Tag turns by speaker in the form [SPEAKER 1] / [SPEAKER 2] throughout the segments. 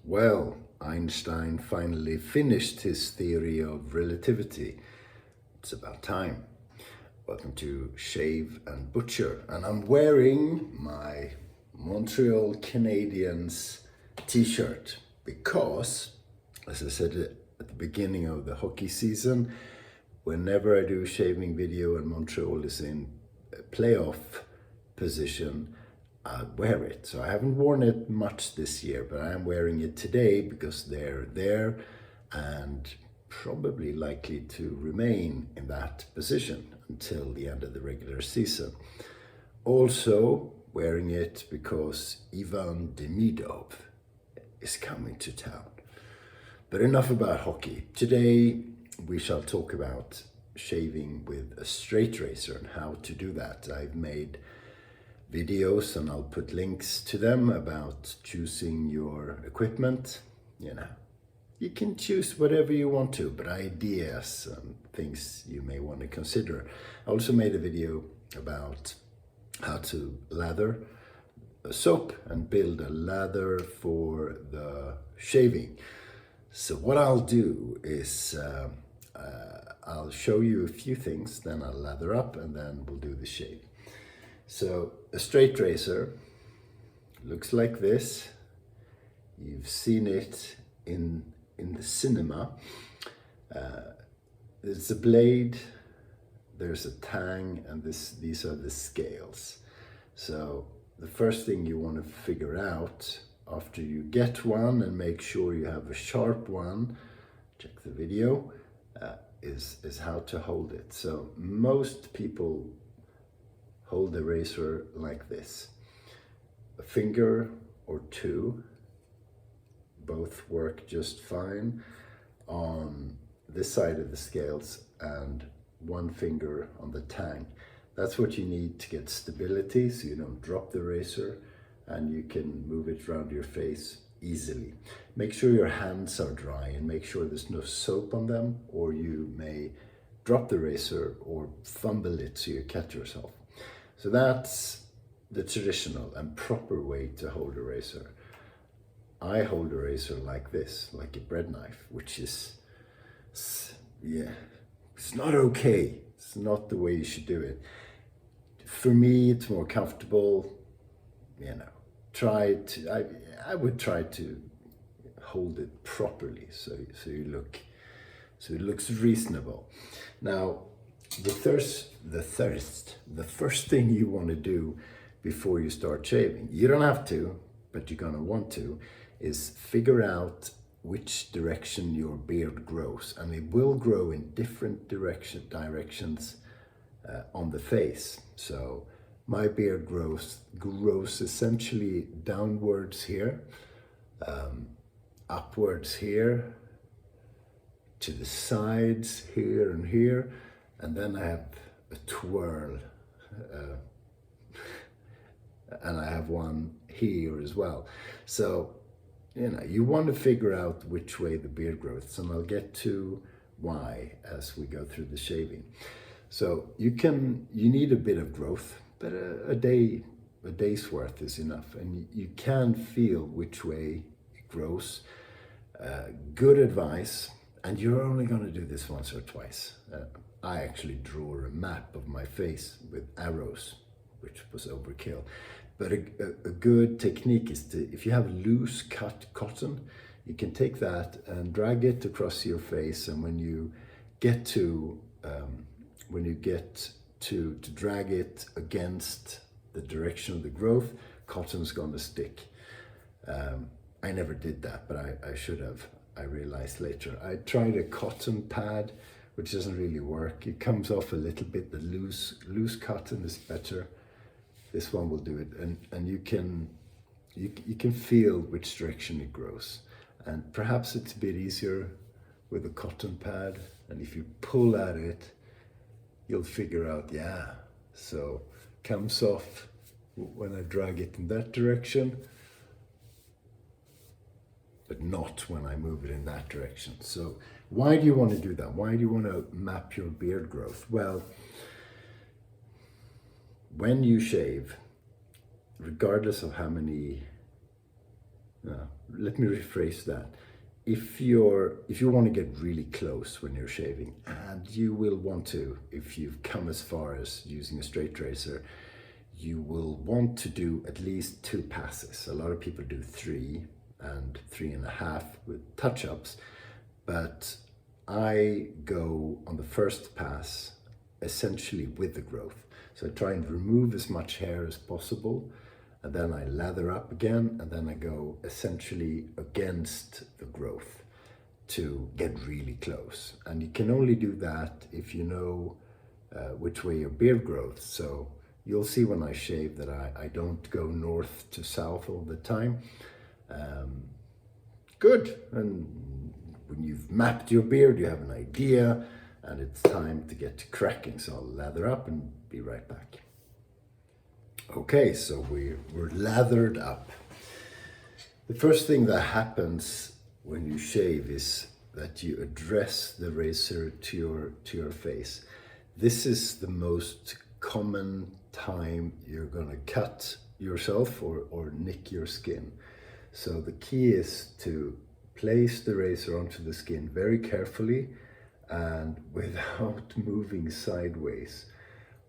[SPEAKER 1] Well, Einstein finally finished his theory of relativity. It's about time. Welcome to Shave and Butcher, and I'm wearing my Montreal Canadiens t-shirt because, as I said at the beginning of the hockey season, whenever I do a shaving video and Montreal is in a playoff position, I wear it. So I haven't worn it much this year, but I am wearing it today because they're there and probably likely to remain in that position until the end of the regular season. Also wearing it because Ivan Demidov is coming to town. But enough about hockey. Today we shall talk about shaving with a straight razor and how to do that. I've made videos and I'll put links to them about choosing your equipment. You can choose whatever you want to, but ideas and things you may want to consider. I also made a video about how to lather a soap and build a lather for the shaving. So what I'll do is I'll show you a few things, then I'll lather up and then we'll do the shave. So a straight razor looks like this. You've seen it in the cinema. There's a blade, there's a tang, and these are the scales. So the first thing you want to figure out after you get one and make sure you have a sharp one, check the video, is how to hold it. So most people hold the razor like this. A finger or two, both work just fine on this side of the scales, and one finger on the tang. That's what you need to get stability so you don't drop the razor and you can move it around your face easily. Make sure your hands are dry and make sure there's no soap on them, or you may drop the razor or fumble it so you cut yourself. So that's the traditional and proper way to hold a razor. I hold a razor like this, like a bread knife, which is, it's not okay. It's not the way you should do it. For me, it's more comfortable, I would try to hold it properly so it looks reasonable. Now, the first thing you want to do before you start shaving, you don't have to, but you're gonna want to, is figure out which direction your beard grows, and it will grow in different directions on the face. So my beard grows essentially downwards here, upwards here, to the sides here and here, and then I have a twirl, and I have one here as well. So, you want to figure out which way the beard grows, and I'll get to why as we go through the shaving. So you need a bit of growth, but a day's worth is enough, and you can feel which way it grows. Good advice, and you're only going to do this once or twice. I actually drew a map of my face with arrows, which was overkill. But a good technique is to, if you have loose cut cotton, you can take that and drag it across your face, and when you get to drag it against the direction of the growth, cotton's gonna stick. I never did that, but I should have. I realized later. I tried a cotton pad, which doesn't really work. It comes off a little bit. The loose cotton is better. This one will do it, and you can feel which direction it grows. And perhaps it's a bit easier with a cotton pad, and if you pull at it, you'll figure out, so comes off when I drag it in that direction, but not when I move it in that direction. So why do you want to do that? Why do you want to map your beard growth? Well, when you shave, regardless of how many let me rephrase that. If you want to get really close when you're shaving, and you will want to if you've come as far as using a straight razor, you will want to do at least 2 passes. A lot of people do 3 and 3.5 with touch-ups, but I go on the first pass essentially with the growth. So I try and remove as much hair as possible, and then I lather up again, and then I go essentially against the growth to get really close. And you can only do that if you know which way your beard grows. So you'll see when I shave that I don't go north to south all the time. Good. And when you've mapped your beard, you have an idea, and it's time to get cracking. So I'll lather up and be right back. Okay, so we're lathered up. The first thing that happens when you shave is that you address the razor to your face. This is the most common time you're gonna cut yourself or nick your skin. So the key is to place the razor onto the skin very carefully and without moving sideways.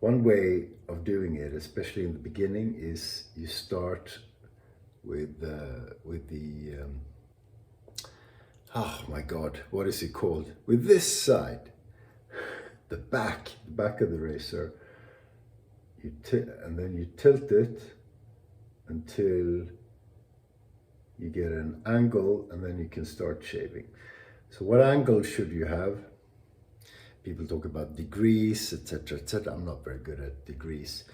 [SPEAKER 1] One way of doing it, especially in the beginning, is you start with the oh my God, what is it called? With this side, the back of the razor, and then you tilt it until you get an angle, and then you can start shaving. So what angle should you have? People talk about degrees, etc., etc. I'm not very good at degrees.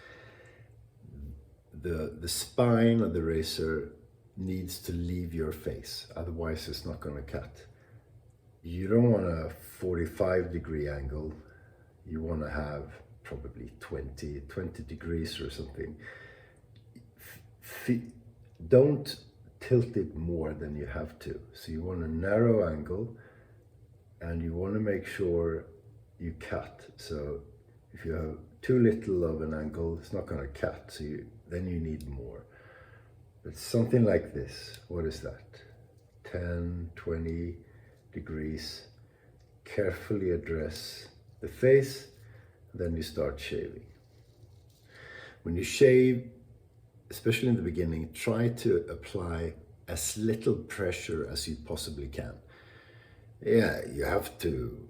[SPEAKER 1] The spine of the razor needs to leave your face, otherwise it's not going to cut. You don't want a 45-degree angle. You want to have probably 20 degrees or something. Don't tilt it more than you have to. So you want a narrow angle, and you want to make sure you cut. So if you have too little of an angle, it's not going to cut. So then you need more. But something like this, what is that? 10, 20 degrees. Carefully address the face, then you start shaving. When you shave, especially in the beginning, try to apply as little pressure as you possibly can. Yeah, you have to,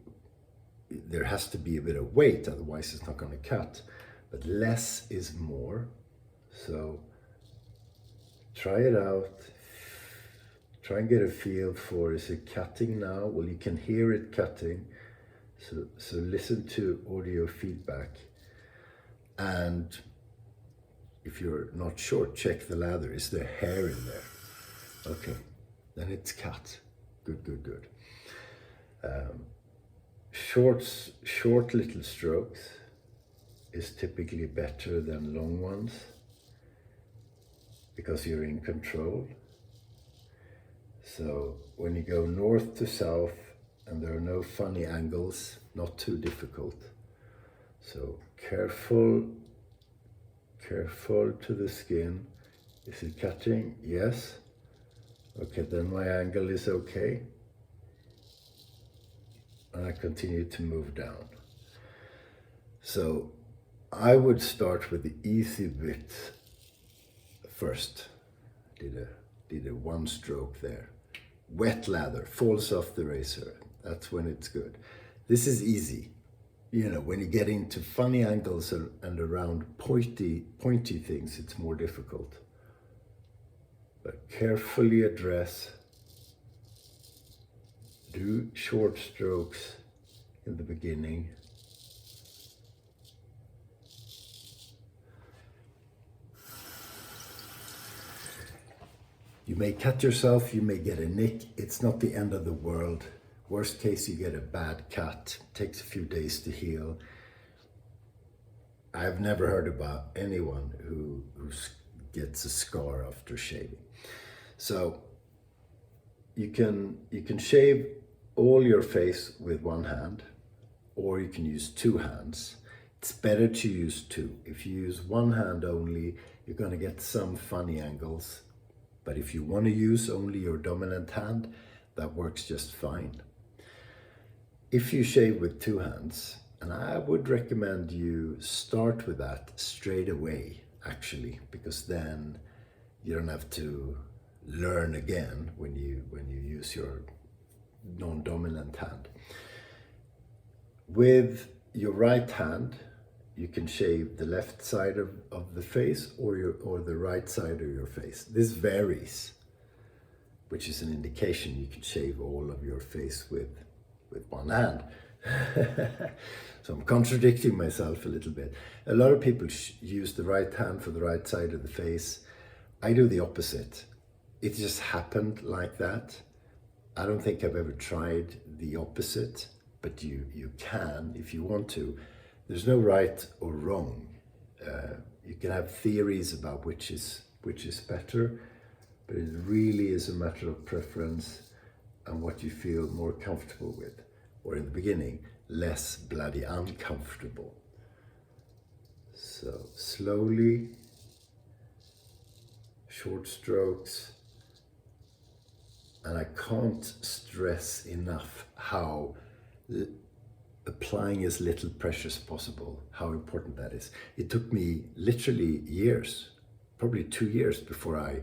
[SPEAKER 1] there has to be a bit of weight, otherwise it's not going to cut. But less is more. So try it out. Try and get a feel for, is it cutting now? Well, you can hear it cutting. So listen to audio feedback. And if you're not sure, check the lather. Is there hair in there? Okay, then it's cut. Good, good, good. Short little strokes is typically better than long ones because you're in control. So when you go north to south and there are no funny angles, not too difficult. So careful to the skin. Is it cutting? Yes. Okay, then my angle is okay. And I continue to move down. So I would start with the easy bit first. Did a one stroke there. Wet lather, falls off the razor. That's when it's good. This is easy. You know, when you get into funny angles and around pointy things, it's more difficult. But carefully address. Do short strokes in the beginning. You may cut yourself, you may get a nick. It's not the end of the world. Worst case, you get a bad cut. It takes a few days to heal. I've never heard about anyone who gets a scar after shaving. So you can shave all your face with one hand, or you can use 2 hands. It's better to use 2. If you use one hand only, you're going to get some funny angles. But if you want to use only your dominant hand, that works just fine. If you shave with two hands, and I would recommend you start with that straight away, actually, because then you don't have to learn again when you use your non-dominant hand. With your right hand, you can shave the left side of the face or the right side of your face. This varies, which is an indication you can shave all of your face with one hand. So I'm contradicting myself a little bit. A lot of people use the right hand for the right side of the face. I do the opposite. It just happened like that. I don't think I've ever tried the opposite, but you can if you want to. There's no right or wrong. You can have theories about which is better, but it really is a matter of preference and what you feel more comfortable with, or in the beginning, less bloody uncomfortable. So slowly, short strokes, and I can't stress enough how applying as little pressure as possible, how important that is. It took me literally years, probably 2 years, before I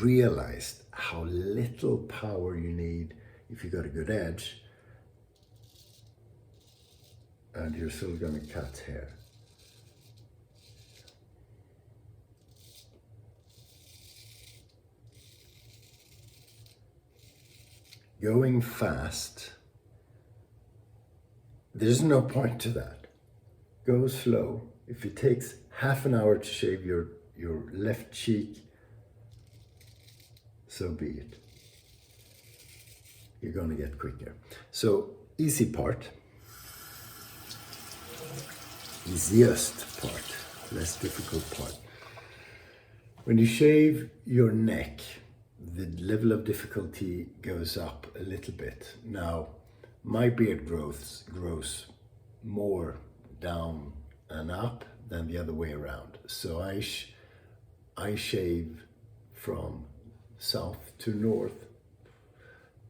[SPEAKER 1] realized how little power you need if you got a good edge and you're still going to cut hair. Going fast, there's no point to that. Go slow. If it takes half an hour to shave your left cheek, so be it. You're going to get quicker. So, easy part. Easiest part, less difficult part. When you shave your neck, the level of difficulty goes up a little bit. Now, my beard grows more down and up than the other way around. So I shave from south to north.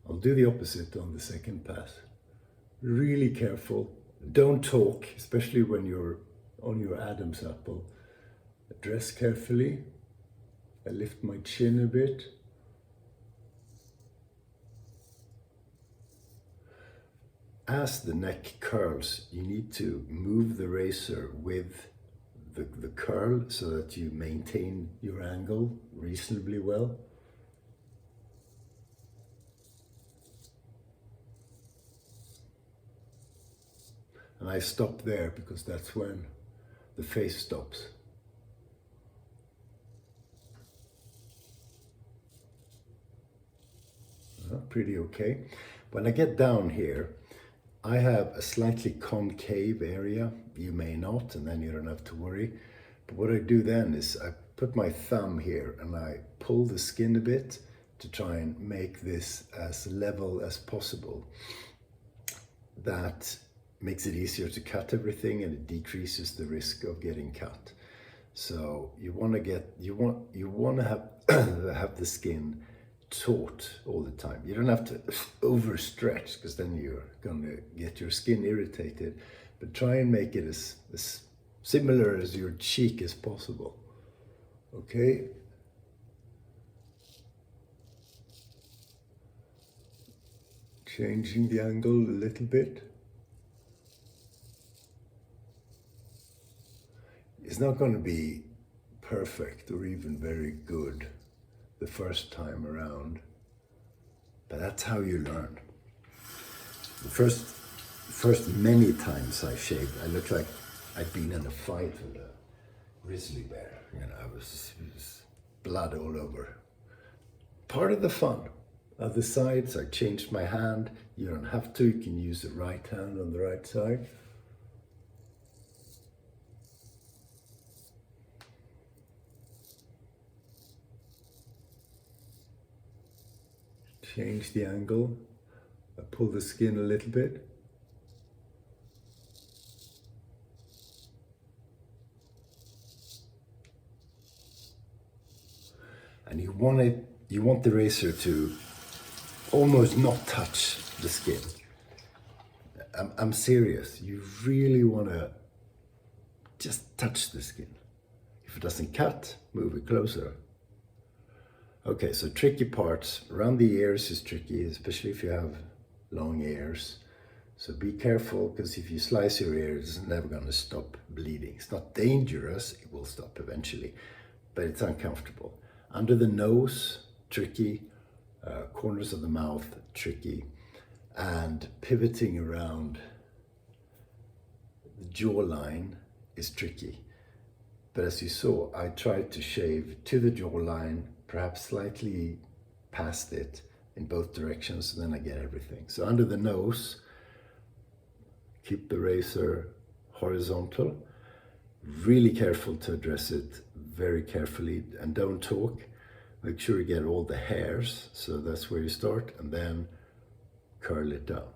[SPEAKER 1] I'll do the opposite on the second pass. Really careful. Don't talk, especially when you're on your Adam's apple. Dress carefully. I lift my chin a bit. As the neck curls, you need to move the razor with the curl so that you maintain your angle reasonably well. And I stop there because that's when the face stops. Pretty okay. When I get down here, I have a slightly concave area. You may not, and then you don't have to worry. But what I do then is I put my thumb here and I pull the skin a bit to try and make this as level as possible. That makes it easier to cut everything and it decreases the risk of getting cut. So you want to have have the skin taut all the time. You don't have to overstretch because then you're going to get your skin irritated, but try and make it as similar as your cheek as possible. Okay? Changing the angle a little bit. It's not going to be perfect or even very good the first time around, but that's how you learn. The first many times I shaved, I looked like I'd been in a fight with a grizzly bear. You know, it was blood all over. Part of the fun. Other sides, I changed my hand. You don't have to, you can use the right hand on the right side. Change the angle. I pull the skin a little bit. And you want it you want the razor to almost not touch the skin. I'm serious. You really want to just touch the skin. If it doesn't cut, move it closer. Okay, so tricky parts. Around the ears is tricky, especially if you have long ears. So be careful, because if you slice your ear, it's never going to stop bleeding. It's not dangerous, it will stop eventually, but it's uncomfortable. Under the nose, tricky. Corners of the mouth, tricky. And pivoting around the jawline is tricky. But as you saw, I tried to shave to the jawline, perhaps slightly past it in both directions, and then I get everything. So under the nose, keep the razor horizontal. Really careful to address it, very carefully, and don't talk. Make sure you get all the hairs, so that's where you start, and then curl it down.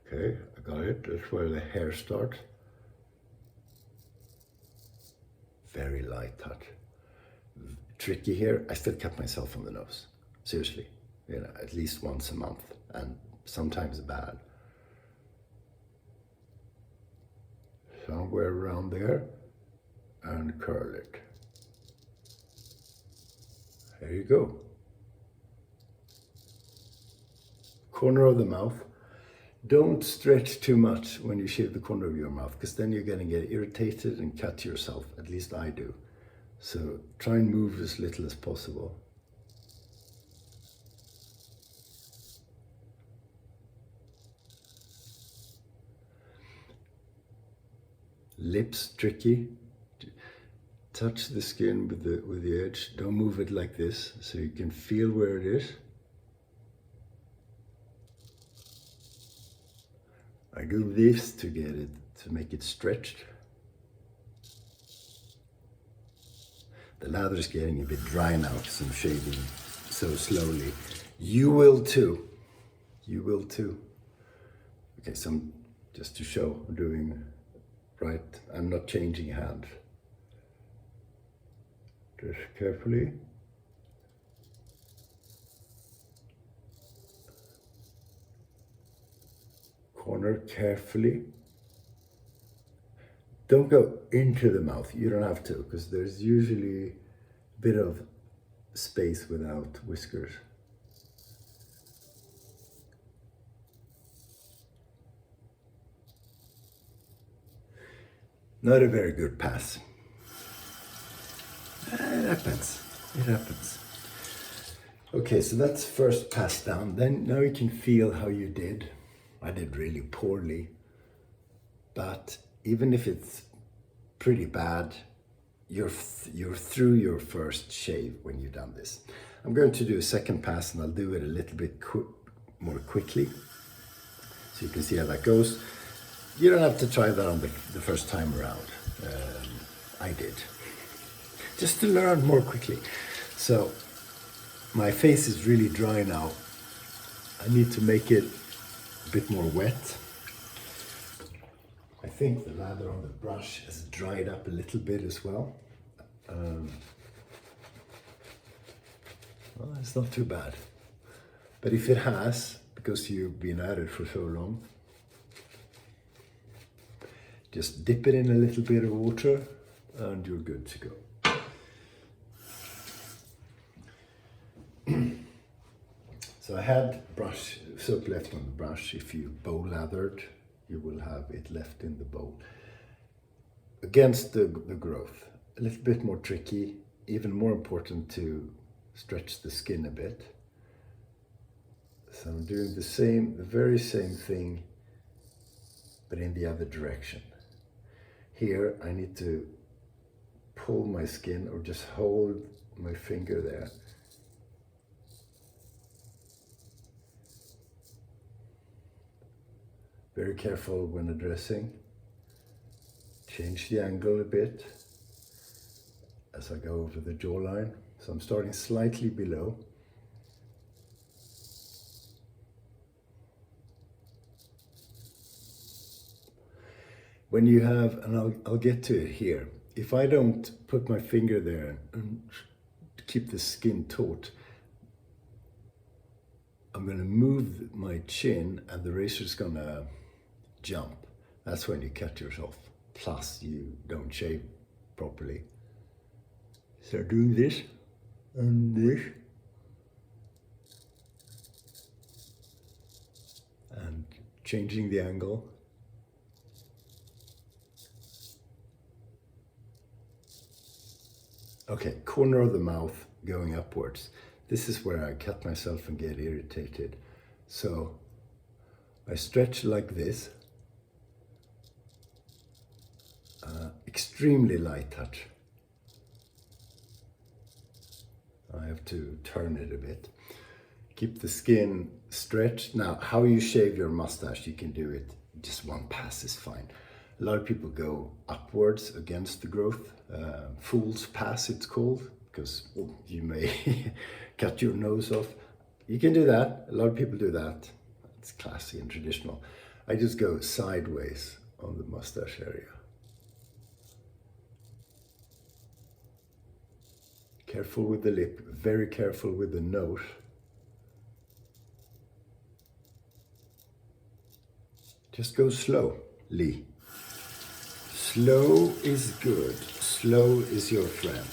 [SPEAKER 1] Okay, I got it. That's where the hair starts. Very light touch. Tricky here. I still cut myself on the nose. Seriously, at least once a month, and sometimes bad. Somewhere around there, and curl it. There you go. Corner of the mouth. Don't stretch too much when you shave the corner of your mouth, because then you're going to get irritated and cut yourself. At least I do. So try and move as little as possible. Lips, tricky. Touch the skin with the edge. Don't move it like this, so you can feel where it is. I do this to get it, to make it stretched. The lather is getting a bit dry now because I'm shaving so slowly. You will too. You will too. Okay, so just to show, I'm doing right. I'm not changing hand. Just carefully. Corner carefully. Don't go into the mouth. You don't have to, because there's usually a bit of space without whiskers. Not a very good pass. It happens. It happens. Okay, so that's first pass down. Then now you can feel how you did. I did really poorly, but even if it's pretty bad, you're through your first shave when you've done this. I'm going to do a second pass, and I'll do it a little bit more quickly, so you can see how that goes. You don't have to try that on the first time around. I did, just to learn more quickly. So my face is really dry now. I need to make it a bit more wet. I think the lather on the brush has dried up a little bit as well. Well, it's not too bad. But if it has, because you've been at it for so long, just dip it in a little bit of water and you're good to go. So I had brush soap left on the brush. If you bowl lathered, you will have it left in the bowl. Against the growth, a little bit more tricky, even more important to stretch the skin a bit. So I'm doing the very same thing, but in the other direction. Here I need to pull my skin, or just hold my finger there. Very careful when addressing. Change the angle a bit as I go over the jawline. So I'm starting slightly below. When you have, and I'll get to it here, if I don't put my finger there and keep the skin taut, I'm going to move my chin and the razor's going to jump. That's when you cut yourself. Plus you don't shave properly. So doing this and this. And changing the angle. Okay, corner of the mouth going upwards. This is where I cut myself and get irritated. So I stretch like this. Extremely light touch. I have to turn it a bit. Keep the skin stretched. Now, how you shave your mustache, you can do it. Just one pass is fine. A lot of people go upwards against the growth. Fool's pass, it's called, because you may cut your nose off. You can do that. A lot of people do that. It's classy and traditional. I just go sideways on the mustache area. Careful with the lip, very careful with the nose. Just go slowly. Slow is good. Slow is your friend.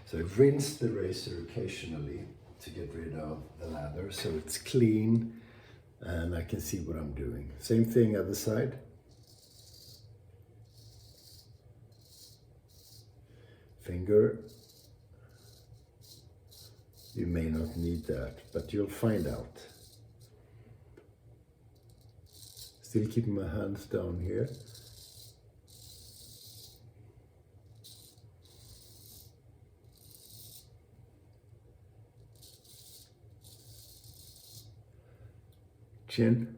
[SPEAKER 1] So I rinse the razor occasionally to get rid of the lather so it's clean and I can see what I'm doing. Same thing other side. Finger. You may not need that, but you'll find out. Still keeping my hands down here. Chin.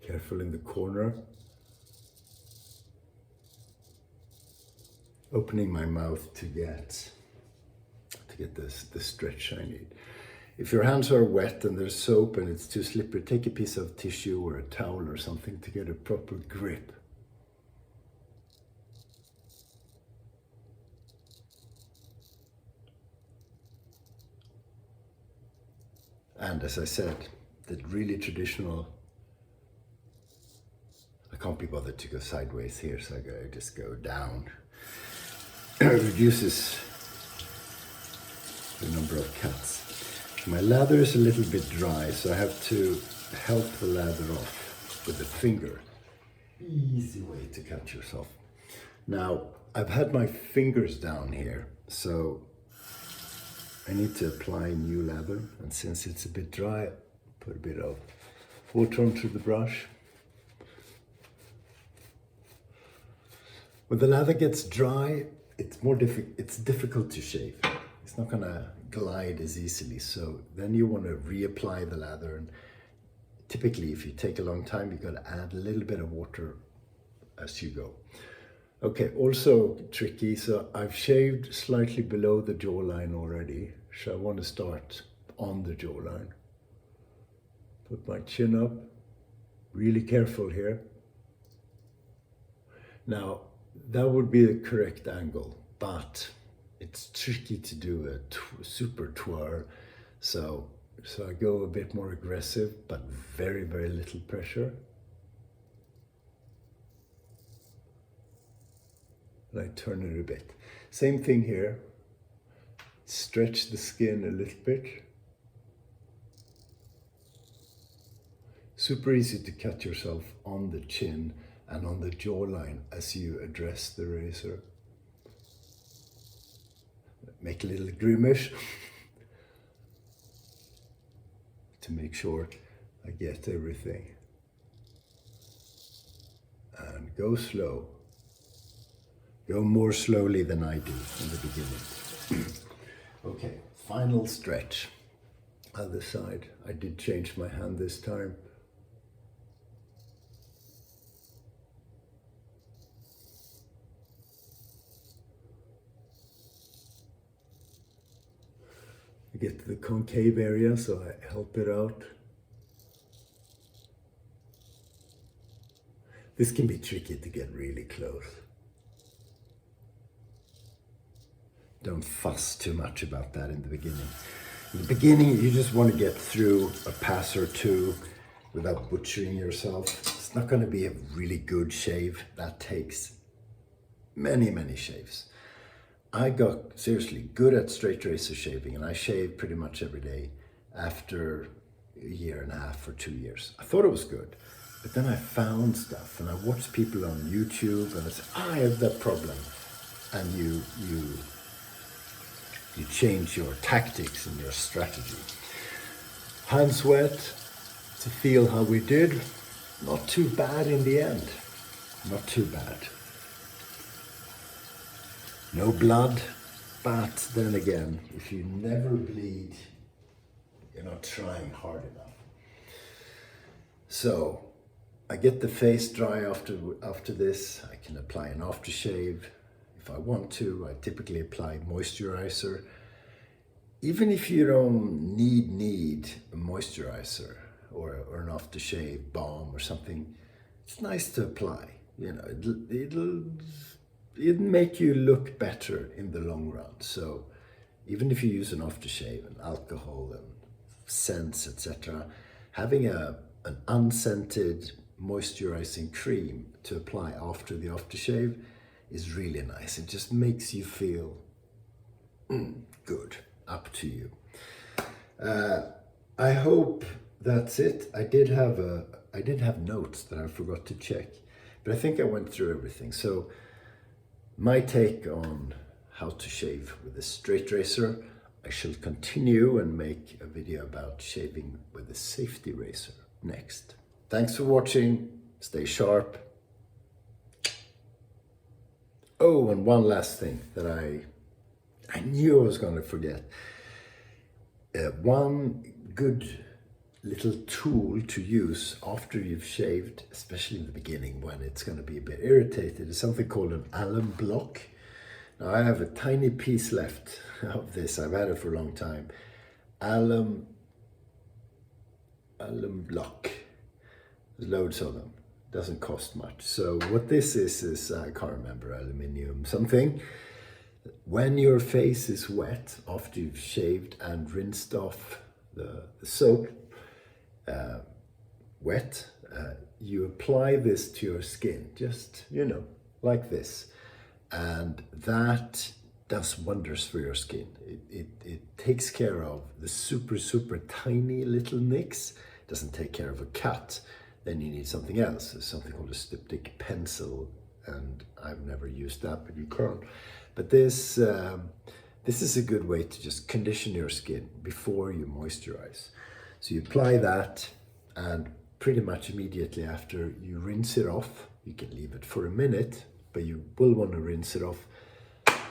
[SPEAKER 1] Careful in the corner. Opening my mouth to get the stretch I need. If your hands are wet and there's soap and it's too slippery, take a piece of tissue or a towel or something to get a proper grip. And as I said, the really traditional, I can't be bothered to go sideways here, so I just go down. It reduces the number of cuts. My lather is a little bit dry, so I have to help the lather off with a finger. Easy way to cut yourself. Now, I've had my fingers down here, so I need to apply new lather, and since it's a bit dry, put a bit of water onto the brush. When the lather gets dry, it's difficult to shave. It's not gonna glide as easily, so then you want to reapply the lather, and typically if you take a long time, you got to add a little bit of water as you go. Okay, also tricky, so I've shaved slightly below the jawline already, so I want to start on the jawline. Put my chin up, really careful here. Now, that would be the correct angle, but it's tricky to do a super twirl, so I go a bit more aggressive, but very, very little pressure. And I turn it a bit. Same thing here. Stretch the skin a little bit. Super easy to cut yourself on the chin and on the jawline as you address the razor. Make a little grimace to make sure I get everything. And go slow. Go more slowly than I do in the beginning. Okay, final stretch. Other side. I did change my hand this time. I get to the concave area, so I help it out. This can be tricky to get really close. Don't fuss too much about that in the beginning. In the beginning, you just want to get through a pass or two without butchering yourself. It's not going to be a really good shave. That takes many, many shaves. I got seriously good at straight razor shaving, and I shave pretty much every day after a year and a half or 2 years. I thought it was good, but then I found stuff and I watched people on YouTube and I said, I have that problem. And you change your tactics and your strategy. Hands wet to feel how we did. Not too bad in the end. Not too bad. No blood, but then again, if you never bleed, you're not trying hard enough. So I get the face dry after this. I can apply an aftershave. If I want to, I typically apply moisturizer. Even if you don't need a moisturizer or an aftershave balm or something, it's nice to apply. You know, it'll make you look better in the long run. So even if you use an aftershave and alcohol and scents, etc., having an unscented moisturizing cream to apply after the aftershave is really nice. It just makes you feel good. Up to you. I hope that's it. I did have notes that I forgot to check, but I think I went through everything. So my take on how to shave with a straight razor. I shall continue and make a video about shaving with a safety razor next. Thanks for watching. Stay sharp. Oh, and one last thing that I knew I was going to forget. One good little tool to use after you've shaved, especially in the beginning when it's going to be a bit irritated, is something called an alum block. Now I have a tiny piece left of this. I've had it for a long time. Alum block. There's loads of them. Doesn't cost much. So what this is I can't remember, aluminium something. When your face is wet after you've shaved and rinsed off the soap, you apply this to your skin, just, you know, like this. And that does wonders for your skin. It takes care of the super tiny little nicks. It doesn't take care of a cut. Then you need something else. There's something called a styptic pencil, and I've never used that, but you can. But this is a good way to just condition your skin before you moisturize. So you apply that, and pretty much immediately after you rinse it off. You can leave it for a minute, but you will want to rinse it off,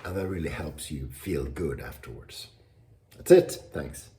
[SPEAKER 1] and that really helps you feel good afterwards. That's it. Thanks.